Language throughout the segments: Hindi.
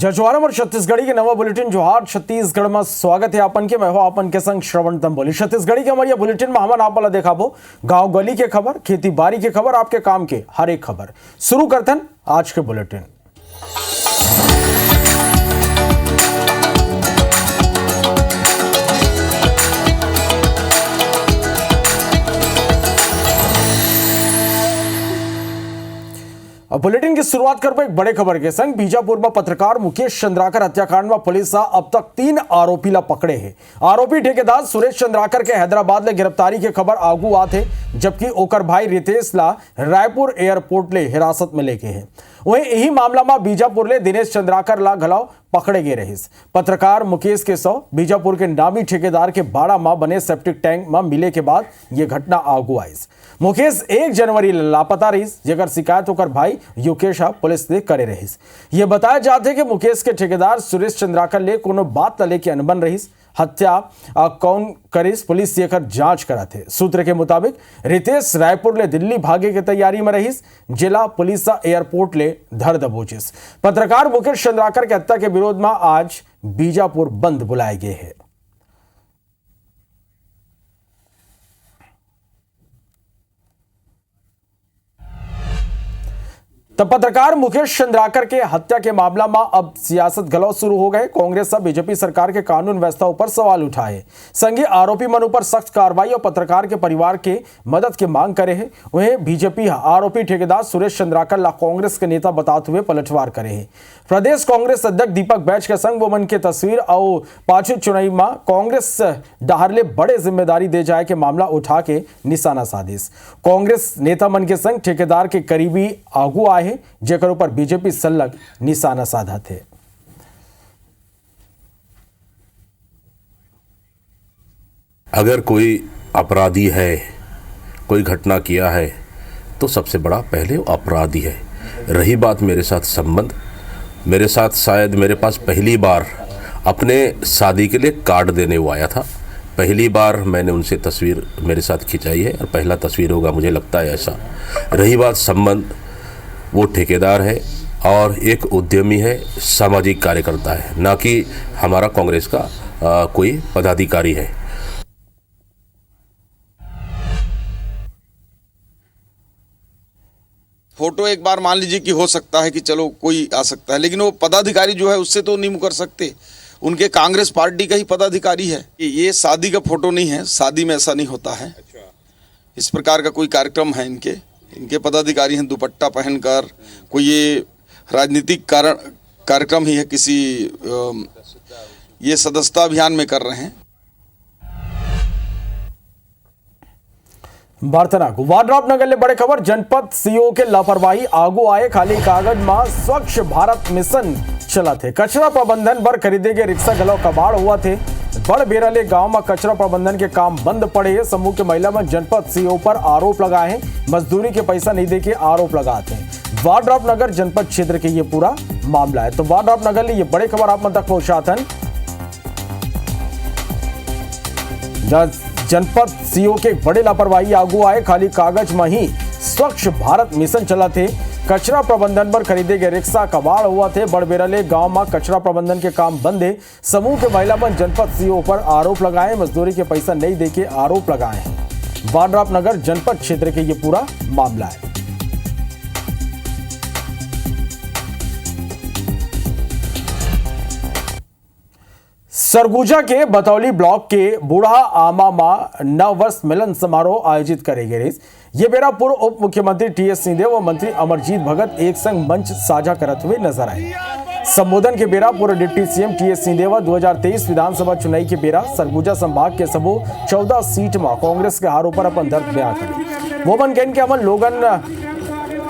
जजवारम और छत्तीसगढ़ी के नवा बुलेटिन जोहार छत्तीसगढ़ में स्वागत है आपन के। मैं हूं आपन के संग श्रवण तंबोली। छत्तीसगढ़ी के हमारे बुलेटिन में हमन आप वाला देखाबो गांव गली के खबर, खेती बाड़ी के खबर, आपके काम के हर एक खबर। शुरू करतन आज के बुलेटिन। अब बुलेटिन की शुरुआत करबो एक बड़े खबर के संग। बीजापुर में पत्रकार मुकेश चंद्राकर हत्याकांड में पुलिस अब तक 3 आरोपी ला पकड़े हैं। आरोपी ठेकेदार सुरेश चंद्राकर के हैदराबाद ले गिरफ्तारी के खबर आगू आते, जबकि ओकर भाई रितेश ला रायपुर एयरपोर्ट ले हिरासत में लेके हैं। वहीं यही मामला में बीजापुर ले दिनेश चंद्राकर ला घलाव पकड़े गए रहिस। पत्रकार मुकेश के सौ बीजापुर के नामी ठेकेदार के बाड़ा में बने सेप्टिक टैंक में मिले के बाद यह घटना आगू आई। मुकेश 1 जनवरी लापता रहिस, जेकर शिकायत होकर भाई युकेश पुलिस ने करे रहिस। यह बताया जाते कि मुकेश के ठेकेदार सुरेश चंद्राकर ले कोनो बात लेके अनबन रहिस। हत्या कौन करिस पुलिस ये कर जांच करा थे। सूत्र के मुताबिक रितेश रायपुर ले दिल्ली भागे की तैयारी में रहिस। जिला पुलिस एयरपोर्ट ले धर दबोचिस। पत्रकार मुकेश चंद्राकर के हत्या के विरोध में आज बीजापुर बंद बुलाए गए हैं। तब पत्रकार मुकेश चंद्राकर के हत्या के मामला में अब सियासत गलौ शुरू हो गए। कांग्रेस अब बीजेपी सरकार के कानून व्यवस्था पर सवाल उठाए। संघीय आरोपी मन पर सख्त कार्रवाई और पत्रकार के परिवार के मदद की मांग करे है। वहीं बीजेपी आरोपी ठेकेदार सुरेश चंद्राकर ला कांग्रेस के नेता बताते हुए पलटवार करे है। प्रदेश कांग्रेस अध्यक्ष दीपक बैच के संग वो मन के तस्वीर और पाछू चुनाई में कांग्रेस डहारले बड़े जिम्मेदारी दे जाए के मामला उठा के निशाना साधिस। कांग्रेस नेता मन के संग ठेकेदार के करीबी आगू आए जेकर ऊपर बीजेपी सल्लग निशाना साधा थे। अगर कोई अपराधी है, कोई घटना किया है, तो सबसे बड़ा पहले अपराधी है। रही बात मेरे साथ संबंध, मेरे साथ शायद मेरे पास पहली बार अपने शादी के लिए कार्ड देने वो आया था। पहली बार मैंने उनसे तस्वीर मेरे साथ खिंचाई है और पहला तस्वीर होगा, मुझे लगता है ऐसा। रही बात संबंध, वो ठेकेदार है और एक उद्यमी है, सामाजिक कार्यकर्ता है, ना कि हमारा कांग्रेस का कोई पदाधिकारी है। फोटो एक बार मान लीजिए कि हो सकता है कि चलो कोई आ सकता है, लेकिन वो पदाधिकारी जो है उससे तो नहीं मुकर सकते। उनके कांग्रेस पार्टी का ही पदाधिकारी है। ये शादी का फोटो नहीं है, शादी में ऐसा नहीं होता है। इस प्रकार का कोई कार्यक्रम है। इनके पदाधिकारी हैं दुपट्टा पहनकर। कोई ये राजनीतिक कार्यक्रम ही है, किसी ये सदस्यता अभियान में कर रहे हैं। वाड्राप नगर ले बड़े खबर। जनपद सीओ के लापरवाही आगू आए। खाली कागज में स्वच्छ भारत मिशन चला थे। कचरा प्रबंधन पर खरीदे गए रिक्शा गलो कबाड़ हुआ थे। बड़ बेराले गांव में कचरा प्रबंधन के काम बंद पड़े हैं। समूह के महिला में जनपद सीओ पर आरोप लगाए हैं। मजदूरी के पैसा नहीं देके आरोप लगाते हैं। वाड्राप नगर जनपद क्षेत्र के ये पूरा मामला है। तो वाड्राप नगर ले ये बड़े खबर आप तक पहुंचाते। जनपद सीओ के बड़े लापरवाही आगू आए। खाली कागज में ही स्वच्छ भारत मिशन चला थे। कचरा प्रबंधन पर खरीदे गए रिक्शा कबाड़ हुआ थे। बड़बेराले गांव में कचरा प्रबंधन के काम बंद है। समूह के महिला मन जनपद सीओ पर आरोप लगाए। मजदूरी के पैसा नहीं देके आरोप लगाए हैं। वाड्राप नगर जनपद क्षेत्र के ये पूरा मामला है। सरगुजा के बतौली ब्लॉक के बूढ़ा आमा मां नव वर्ष मिलन समारोह आयोजित करे गए। ये बेरा पूर्व उप मुख्यमंत्री टीएस सिंहदेव और मंत्री अमरजीत भगत एक संग मंच साझा करते हुए नजर आए। संबोधन के बेरा पूर्व डिप्टी सीएम टीएस सिंहदेव 2023 विधानसभा चुनाव के बेरा सरगुजा संभाग के सबो 14 सीट में कांग्रेस के हारों पर अपन दर्द बयां करे। वो मन कहन के अमन लोगन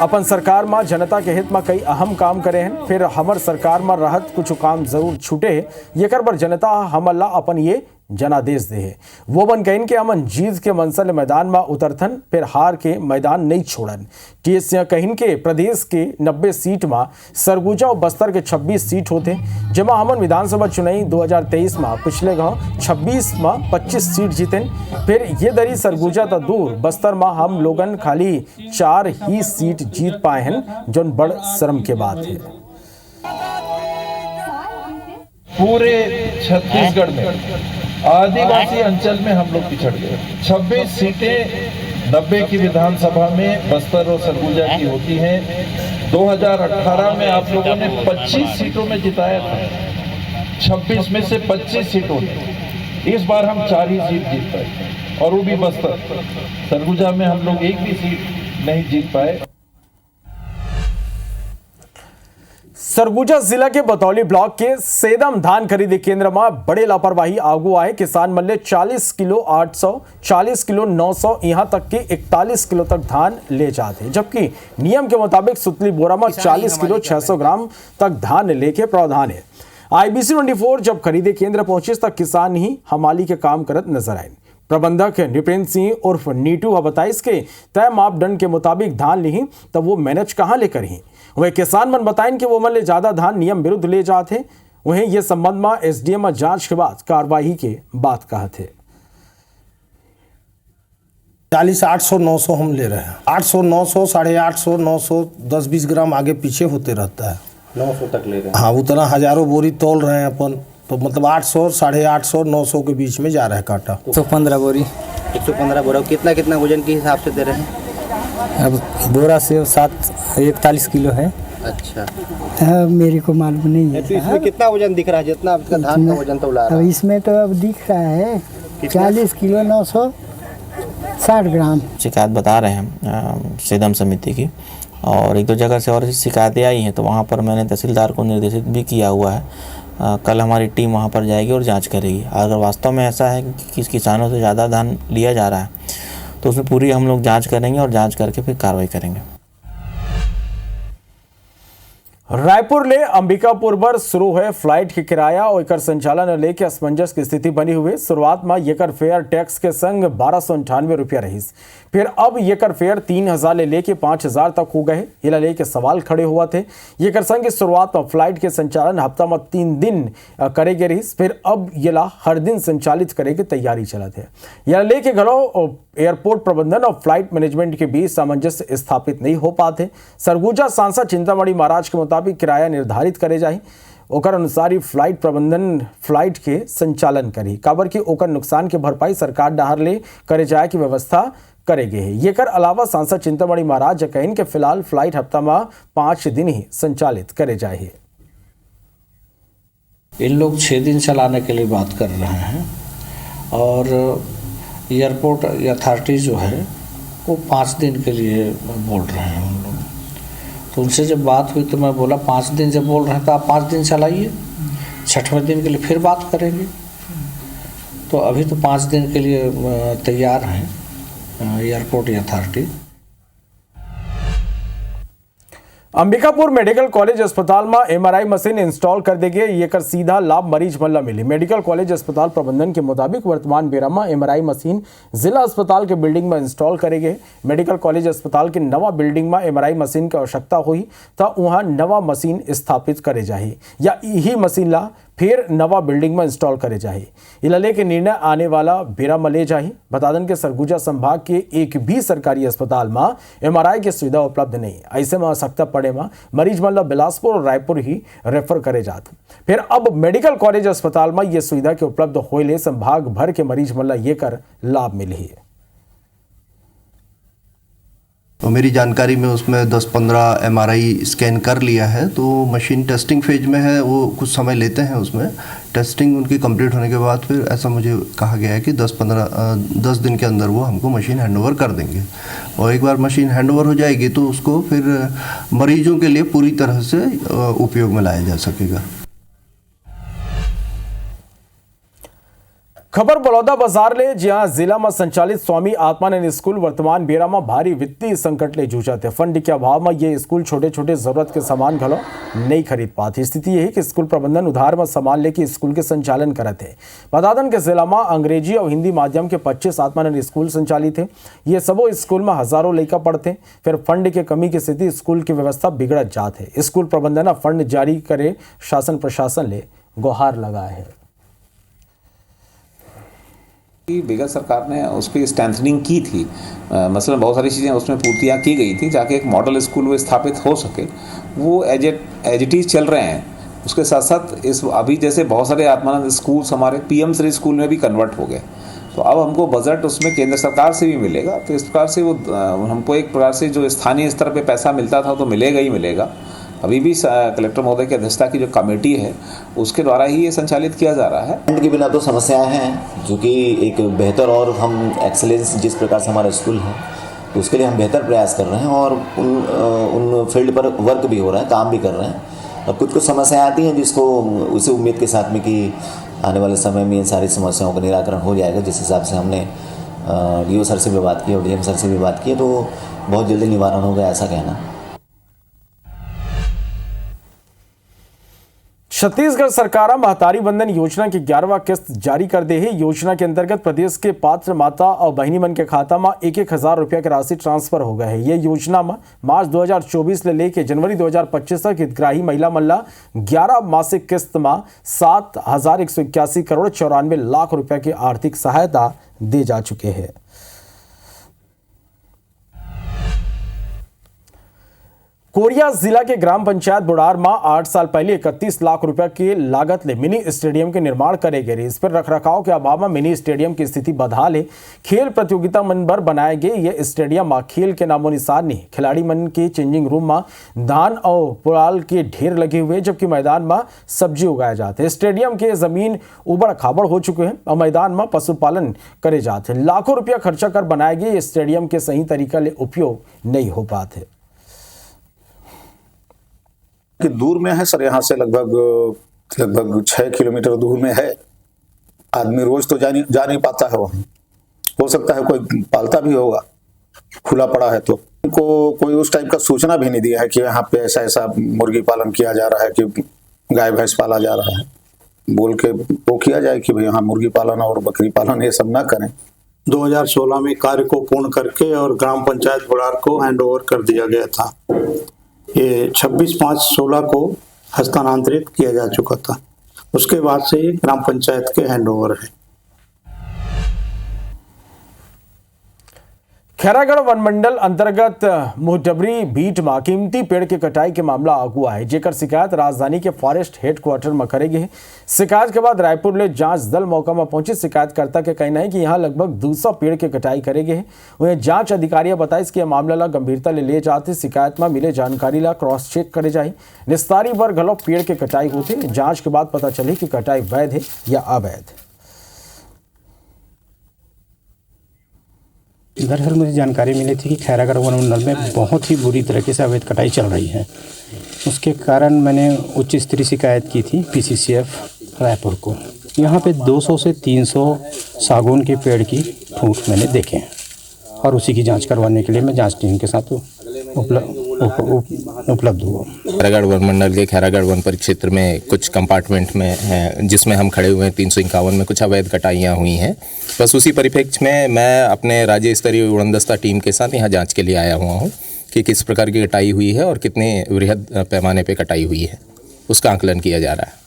अपन सरकार में जनता के हित में कई अहम काम करे हैं। फिर हमर सरकार में रहत कुछ काम जरूर छूटे है। ये कर पर जनता हमला अपन ये जनादेश दे है। वो बन कहीं के अमन जीत के मंसल मैदान में उतरथन, फिर हार के मैदान नहीं छोड़न। टीएस सिंह कहीं के प्रदेश के 90 सीट में सरगुजा और बस्तर के 26 सीट होते, जेमा हमन विधानसभा चुनाव 2023 में पिछले गांव 26 में 25 सीट जीते। फिर ये दरी सरगुजा तो दूर, बस्तर में हम लोगन खाली 4 ही सीट जीत पाए हैं, जो बड़ शर्म के बात है। पूरे छत्तीसगढ़ में आदिवासी अंचल में हम लोग पिछड़ गए। 26 सीटें 90 की विधानसभा में बस्तर और सरगुजा की होती हैं। 2018 में आप लोगों ने 25 सीटों में जिताया था, 26 में से 25 सीटों में। इस बार हम 4 ही सीट जीत पाए और वो भी बस्तर। सरगुजा में हम लोग एक भी सीट नहीं जीत पाए। सरगुजा जिला के बतौली ब्लॉक के सेदम धान खरीदी केंद्र में बड़े लापरवाही आगू आए। किसान मन ले 40 किलो 800, 40 किलो 900, यहां तक कि 41 किलो तक धान ले जाते, जबकि नियम के मुताबिक सुतली बोरा में 40 किलो 600 ग्राम तक धान लेके प्रावधान है। IBC 24 जब खरीदी केंद्र पहुंचे तब किसान ही हमाली के काम करत नजर आए। प्रबंधक निपेंद्र सिंह उर्फ नीटू बताइस के तय मापदंड के मुताबिक धान ली तब वो मैनेज कहाँ लेकर ही। वह किसान मन बताएं कि वो मन ले ज्यादा धान नियम विरुद्ध ले जाते। वहीं ये संबंध में SDM में जांच के बाद कार्रवाई के बात कहा थे। 40, 800, 900 हम ले रहे हैं। 800, 900, 850, 900, 10-20 ग्राम आगे पीछे होते रहता है। 900 तक ले रहे हैं। हाँ, उतना हजारों बोरी तोल रहे हैं अपन, तो मतलब 800, 850, 900 के बीच में जा रहा है कांटा। 115 बोरी। 115 बोरा कितना वजन के हिसाब से दे रहे हैं? अब बोरा से 41 किलो है। अच्छा, मेरे को मालूम नहीं है। तो इसमें कितना वजन दिख रहा है? जितना आपका धान का वजन तो ला रहा अब है। इसमें तो अब दिख रहा है 40 किलो 960 ग्राम। शिकायत बता रहे हैं सेदम समिति की, और 1-2 जगह से और शिकायतें आई हैं, तो वहाँ पर मैंने तहसीलदार को निर्देशित भी किया हुआ है। कल हमारी टीम वहाँ पर जाएगी और जांच करेगी। अगर वास्तव में ऐसा है कि किसानों से ज़्यादा धान लिया जा रहा है तो उसमें पूरी हम लोग जांच करेंगे और जांच करके फिर कार्रवाई करेंगे। रायपुर ले अंबिकापुर पर शुरू है फ्लाइट के किराया और एकर संचालन लेके असमंजस की स्थिति बनी हुई। शुरुआत में येकर फेयर टैक्स के संग 1298 रुपया रही, फिर अब येकर फेयर 3000 ले लेके 5000 तक हो गए। इला लेके सवाल खड़े हुआ थे। येकर संग की शुरुआत में फ्लाइट के संचालन हफ्ता में 3 दिन करेगे रही, फिर अब येला हर दिन संचालित करे की तैयारी चलत है। यह लेके घलो एयरपोर्ट प्रबंधन और फ्लाइट मैनेजमेंट के बीच सामंजस्य स्थापित नहीं हो पाते। सरगुजा सांसद चिंतामणि महाराज के मुताबिक किराया निर्धारित करे जाए, ओकर अनुसार ही फ्लाइट प्रबंधन फ्लाइट के संचालन करी, काबर की ओकर नुकसान के भरपाई सरकार डहार ले करे जाए की व्यवस्था करेगे। ये कर अलावा सांसद चिंतामणि महाराज कहिन के फिलहाल फ्लाइट हफ्ता में 5 दिन ही संचालित करे जाए। इन लोग 6 दिन चलाने के लिए बात कर रहे हैं और एयरपोर्ट अथॉरिटी जो है वो 5 दिन के लिए बोल रहे हैं उन लोग। तो उनसे जब बात हुई तो मैं बोला 5 दिन जब बोल रहे हैं तो आप 5 दिन चलाइए, 6वें दिन के लिए फिर बात करेंगे। तो अभी तो 5 दिन के लिए तैयार हैं airport authority. Ambikapur medical college अस्पताल में MRI मशीन इंस्टॉल कर देंगे। ये कर सीधा लाभ मरीज मल्ला मिली। मेडिकल कॉलेज अस्पताल प्रबंधन के मुताबिक वर्तमान बेरा में MRI मशीन जिला अस्पताल के बिल्डिंग में इंस्टॉल करेंगे। मेडिकल कॉलेज अस्पताल के नवा बिल्डिंग में MRI मशीन की आवश्यकता हुई तो वहां नवा मशीन स्थापित करे जाए या यही मशीन ला फिर नवा बिल्डिंग में इंस्टॉल करे जाए। इलाले के निर्णय आने वाला बेरा में ले जाए। बता दें कि सरगुजा संभाग के एक भी सरकारी अस्पताल में MRI की सुविधा उपलब्ध नहीं। ऐसे में आवश्यकता पड़े में मरीज मन बिलासपुर और रायपुर ही रेफर करे जाते। फिर अब मेडिकल कॉलेज अस्पताल में ये सुविधा के उपलब्ध होने संभाग भर के मरीज मन ये कर लाभ मिले। तो मेरी जानकारी में उसमें 10-15 MRI स्कैन कर लिया है, तो मशीन टेस्टिंग फेज में है। वो कुछ समय लेते हैं, उसमें टेस्टिंग उनकी कंप्लीट होने के बाद फिर ऐसा मुझे कहा गया है कि 10 दिन के अंदर वो हमको मशीन हैंडओवर कर देंगे। और एक बार मशीन हैंडओवर हो जाएगी तो उसको फिर मरीजों के लिए पूरी तरह से उपयोग में लाया जा सकेगा। खबर बलौदा बाजार ले, जहां जिला में संचालित स्वामी आत्मानंद स्कूल वर्तमान बेरा में भारी वित्तीय संकट ले जूझते। फंड के अभाव में ये स्कूल छोटे छोटे जरूरत के सामान घलो नहीं खरीद पाती। स्थिति यही कि स्कूल प्रबंधन उधार में सामान लेके स्कूल के संचालन करते। बता दें कि जिला में अंग्रेजी और हिंदी माध्यम के 25 आत्मानंद स्कूल संचालित है। ये सबो स्कूल में हजारों लड़का पढ़ते। फिर फंड के कमी की स्थिति स्कूल की व्यवस्था बिगड़त जात है। स्कूल प्रबंधन फंड जारी करे शासन प्रशासन ले गुहार लगा है। बिगड़ सरकार ने उसकी स्ट्रेंथनिंग की थी, मसलन बहुत सारी चीज़ें उसमें पूर्तियाँ की गई थी जाके एक मॉडल स्कूल वो स्थापित हो सके। वो एज इट इज़ चल रहे हैं, उसके साथ साथ इस अभी जैसे बहुत सारे आत्मानंद स्कूल्स हमारे पीएम श्री स्कूल में भी कन्वर्ट हो गए, तो अब हमको बजट उसमें केंद्र सरकार से भी मिलेगा। तो इस प्रकार से वो हमको एक प्रकार से जो स्थानीय स्तर पे पैसा मिलता था तो मिलेगा ही मिलेगा। अभी भी कलेक्टर महोदय की अध्यक्षता की जो कमेटी है उसके द्वारा ही ये संचालित किया जा रहा है। फंड के बिना तो समस्याएं हैं, जो कि एक बेहतर और हम एक्सेलेंस जिस प्रकार से हमारा स्कूल है तो उसके लिए हम बेहतर प्रयास कर रहे हैं और उन फील्ड पर वर्क भी हो रहा है, काम भी कर रहे हैं। अब कुछ समस्याएं आती हैं जिसको उसी उम्मीद के साथ में कि आने वाले समय में इन सारी समस्याओं का निराकरण हो जाएगा। जिस हिसाब से हमने डीओ सर से भी बात की और डीएम सर से भी बात की, तो बहुत जल्दी निवारण होगा ऐसा कहना। छत्तीसगढ़ सरकार महतारी बंधन योजना की 11वां किस्त जारी कर दे है। योजना के अंतर्गत प्रदेश के पात्र माता और बहिनी मन के खाता में 1,000 रुपया की राशि ट्रांसफर हो गए है। ये योजना में मार्च 2024 ले लेके जनवरी 2025 तक हितग्राही महिला मन ला 11 मासिक किस्त में 7,181 करोड़ 94 लाख रुपया की आर्थिक सहायता दी जा चुके हैं। कोरिया जिला के ग्राम पंचायत बुढ़ार में 8 साल पहले 31 लाख रुपए की लागत ले मिनी स्टेडियम के निर्माण करे गए। इस पर रखरखाव के अभाव में मिनी स्टेडियम की स्थिति बदहाल है। खेल प्रतियोगिता मन पर बनाए गए ये स्टेडियम में खेल के नामो निशान नहीं। खिलाड़ी मन के चेंजिंग रूम में धान और पुराल के ढेर लगे हुए, जबकि मैदान में सब्जी उगाए जाते हैं। स्टेडियम के जमीन उबड़ खाबड़ हो चुके हैं और मैदान में पशुपालन करे जाते हैं। लाखों रुपया खर्चा कर बनाए गए स्टेडियम के सही तरीका ले उपयोग नहीं हो पाते। कि दूर में है सर, यहाँ से लगभग 6 किलोमीटर दूर में है। आदमी रोज तो जा नहीं पाता है वहाँ। हो सकता है कोई पालता भी होगा, खुला पड़ा है तो उनको कोई उस टाइप का सूचना भी नहीं दिया है कि यहाँ पे ऐसा ऐसा मुर्गी पालन किया जा रहा है कि गाय भैंस पाला जा रहा है। बोल के वो किया जाए कि भाई यहाँ मुर्गी पालन और बकरी पालन ये सब ना करें। 2016 में कार्य को पूर्ण करके और ग्राम पंचायत बुढ़ार को हैंड ओवर कर दिया गया था। ये 26/5/16 को हस्तांतरित किया जा चुका था। उसके बाद से ये ग्राम पंचायत के हैंडओवर है। खैरागढ़ वन मंडल अंतर्गत मोहटबरी बीट में कीमती पेड़ के कटाई के मामला आगुआ है, जेकर शिकायत राजधानी के फॉरेस्ट हेडक्वार्टर में करेगी है। शिकायत के बाद रायपुर ले जांच दल मौका में पहुंचे। शिकायतकर्ता के कहना है कि यहां लगभग 200 पेड़ के कटाई करेगे है। उन्हें जांच अधिकारी बताया कि यह मामला ला गंभीरता ले जाते शिकायत में मिले जानकारी ला क्रॉस चेक करे जाए। निस्तारी पर घलो पेड़ के कटाई होते, जांच के बाद पता चले कि कटाई वैध है या अवैध। दरअसल मुझे जानकारी मिली थी कि खैरागढ़ वन मंडल में बहुत ही बुरी तरीके से अवैध कटाई चल रही है। उसके कारण मैंने उच्च स्तरीय शिकायत की थी पीसीसीएफ रायपुर को। यहाँ पे 200 से 300 सागौन के पेड़ की ठूंठ मैंने देखे हैं और उसी की जांच करवाने के लिए मैं जांच टीम के साथ उपलब्ध हुआ। खैरागढ़ वन मंडल के खैरागढ़ वन परिक्षेत्र में कुछ कंपार्टमेंट में हैं जिसमें हम खड़े हुए हैं 351 में कुछ अवैध कटाइयाँ हुई हैं। बस उसी परिप्रेक्ष्य में मैं अपने राज्य स्तरीय उड़नदस्ता टीम के साथ यहाँ जांच के लिए आया हुआ हूँ कि किस प्रकार की कटाई हुई है और कितने वृहद पैमाने पर कटाई हुई है, उसका आकलन किया जा रहा है।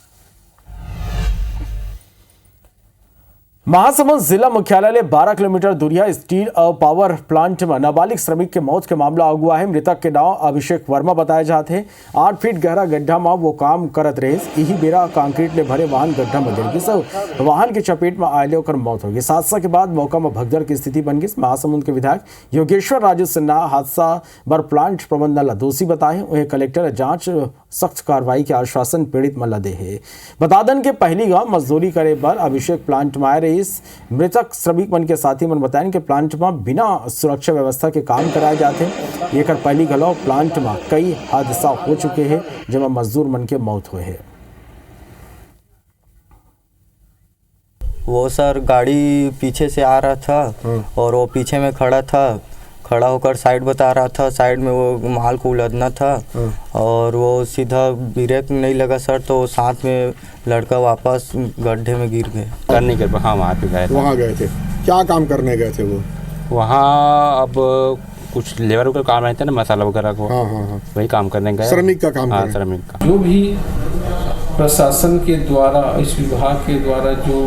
महासमुंद जिला मुख्यालय 12 किलोमीटर दूरिया स्टील और पावर प्लांट में नाबालिग श्रमिक के मौत के मामला आगुआ है। मृतक के नाम अभिषेक वर्मा बताए जाते हैं। 8 फीट गहरा गड्ढा में वो काम करत रहे। यही बेरा कंक्रीट ले भरे वाहन गड्ढा में गिर गई। सब वाहन की चपेट में आए होकर मौत हो गई। हादसा के बाद मौका में भगदड़ की स्थिति बन गई। महासमुंद के विधायक योगेश्वर राजू सिन्हा हादसा पर प्लांट प्रबंधन ला दोषी बताए। उन्हें कलेक्टर जांच सख्त कार्रवाई के आश्वासन पीड़ित मल्ला दे है। बता दें कि पहली गांव मजदूरी करे पर अभिषेक प्लांट में आए रहे। इस मृतक श्रमिक मन के साथी मन बताएं कि प्लांट में बिना सुरक्षा व्यवस्था के काम कराए जाते हैं। ये कर पहली घलो प्लांट में कई हादसा हो चुके हैं जिसमें मजदूर मन के मौत हुए हैं। वो सर गाड़ी पीछे से आ रहा था और वो पीछे में खड़ा होकर साइड बता रहा था। साइड में वो माल को उलझना था और वो सीधा ब्रेक नहीं लगा सर, तो साथ में लड़का वापस गड्ढे में गिर गए। करने के हाँ वहाँ पे गए थे। वहाँ गए थे, क्या काम करने गए थे वो? वहाँ अब कुछ लेबर का काम रहता है ना, मसाला वगैरह को। हाँ। वही काम करने गए। श्रमिक का काम। हाँ, श्रमिक का। जो भी प्रशासन के द्वारा, इस विभाग के द्वारा जो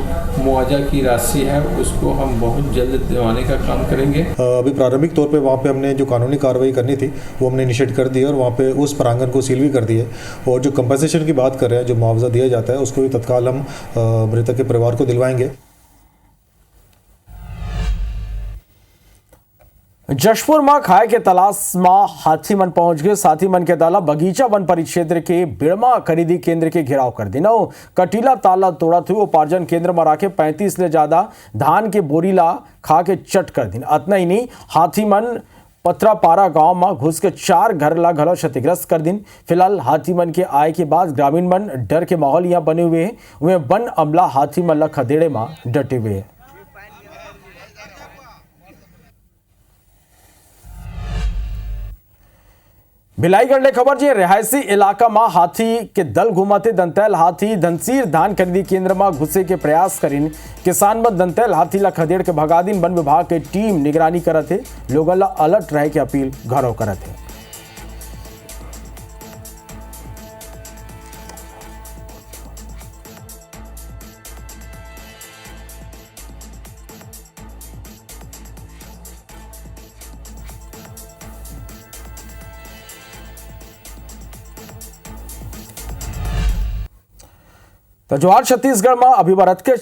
मुआवजा की राशि है उसको हम बहुत जल्द दिलवाने का काम करेंगे। अभी प्रारंभिक तौर पे वहाँ पे हमने जो कानूनी कार्रवाई करनी थी वो हमने इनिशिएट कर दी है और वहाँ पे उस प्रांगण को सील भी कर दी है। और जो कंपनसेशन की बात कर रहे हैं, जो मुआवजा दिया जाता है, उसको भी तत्काल हम मृतक के परिवार को दिलवाएंगे। जशपुर में खाए के तलाश में हाथी मन पहुंच गए। साथी मन के दल बगीचा वन परिक्षेत्र के बिड़मा खरीदी केंद्र के घेराव कर दी। कटीला ताला तोड़ा थी उपार्जन केंद्र में राखे 35 ले ज्यादा धान के बोरीला खा के चट कर दी। अतना ही नहीं, हाथी मन पथरापारा गांव में घुस के 4 घर ला घलो क्षतिग्रस्त कर दिन। फिलहाल हाथी मन के आए के बाद ग्रामीण मन डर के माहौल यहाँ बने हुए हैं। वे वन अमला हाथी मन ला खदेड़े में डटे हुए हैं। भिलाईगढ़ ले खबर जी, रिहायशी इलाका में हाथी के दल घुमाते दंतैल हाथी धनसीर धान खरीदी केंद्र में घुसे के प्रयास करीन किसान में दंतैल हाथी ला खदेड़ के भगा दिन। वन विभाग के टीम निगरानी करत है, लोगों ला अलर्ट रहे के अपील घरों करत है। तो जोहार छत्तीसगढ़ में अभी भारत के